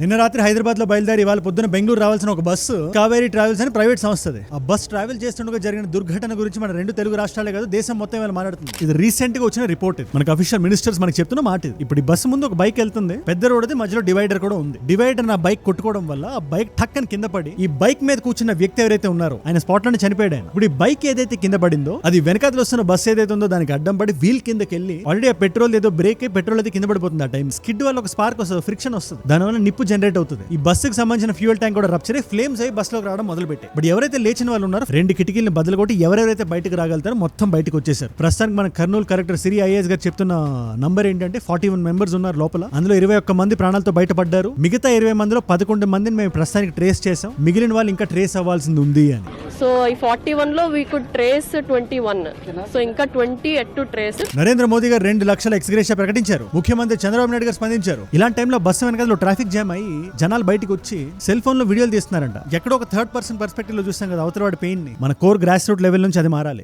నిన్న రాత్రి హైదరాబాద్ లో బయలుదేరి ఇవాళ పొద్దున బెంగళూరు రావాల్సిన ఒక బస్సు కావేరీ ట్రావెల్స్ అని ప్రైవేట్ సంస్థది. ఆ బస్ ట్రావెల్ చేస్తుండగా జరిగిన దుర్ఘటన గురించి మన రెండు తెలుగు రాష్ట్రాలే కాదు దేశం మొత్తం ఇవాళ మాట్లాడుతుంది. ఇది రీసెంట్ గా వచ్చిన రిపోర్ట్. మనకు అఫీషియల్ మినిస్టర్స్ మనకి చెప్తున్న మాట ఇది. ఇప్పుడు ఈ బస్సు ముందు ఒక బైక్ వెళ్తుంది, పెద్ద రోడ్ అది, మధ్యలో డివైడర్ కూడా ఉంది. డివైడర్ నా బైక్ కొట్టుకోవడం వల్ల ఆ బైక్ టక్కని కింద పడి ఈ బైక్ మీద కూర్చున్న వ్యక్తి ఎవరైతే ఉన్నారో ఆయన స్పాట్ లోనే చనిపోయాడు. ఇప్పుడు ఈ బైక్ ఏదైతే కింద పడిందో అది వెనకాతలు వస్తున్న బస్ ఏదైతే ఉందో దానికి అడ్డం పడి వీల్ కిందకి వెళ్ళి ఆల్రెడీ ఆ పెట్రోల్ ఏదో బ్రేక్ అయ్యి పెట్రోల్ అయితే కింద పడిపోతుంది. ఆ టైం స్కిడ్ వల్ల ఒక స్పార్క్ వస్తుంది, ఫ్రిక్షన్ వస్తుంది, దానివల్ల నిప్పు జనరేట్ అవుతుంది. ఈ బస్సుకి సంబంధించిన ఫ్యూయల్ ట్యాంక్ కూడా రప్చర్ అయ్యి ఫ్లేమ్స్ అయ్యి బస్ లోకి రావడం మొదలు పెట్టాయి. బట్ ఎవరైతే లేచిన వాళ్ళు ఉన్నారో రెండు కిటికీలను బదులు కొట్టి ఎవరెవరైతే బయటకు రాగలుగుతారో మొత్తం బయటకు వచ్చేసారు. ప్రస్తుతానికి మన కర్నూలు కలెక్టర్ సిరి ఐఏఎస్ గారు చెప్తున్న నంబర్ ఏంటంటే 41 మెంబర్స్ ఉన్నారు లోపల. అందులో 21 మంది ప్రాణాలతో బయటపడ్డారు. మిగతా 20 మందిలో 11 మందిని మేము ప్రస్తుతానికి ట్రేస్ చేసాం. మిగిలిన వాళ్ళు ఇంకా ట్రేస్ అవ్వాల్సింది ఉంది అని. సో ఈ 41 లో వీ కుడ్ ట్రేస్ 21. సో ఇంకా 20 at to trace. Narendra Modi గారు 2 లక్షల ఎక్స్గ్రేషియా ప్రకటించారు. ముఖ్యమంత్రి చంద్రబాబు నాయుడు గారు స్పందించారు. ఇలాంటి టైంలో బస్సు వెనకాల ట్రాఫిక్ జామ్ అయ్యి జనాలు బయటకు వచ్చి సెల్ ఫోన్ లో వీడియోలు తీస్తున్నారంట. ఎక్కడో ఒక థర్డ్ పర్సన్ పర్స్పెక్టివ్ లో చూస్తాం కదా అవతల వాడి పెయిన్ ని. మన కోర్ గ్రాస్ రూట్ లెవెల్ నుంచి అది మారాలి.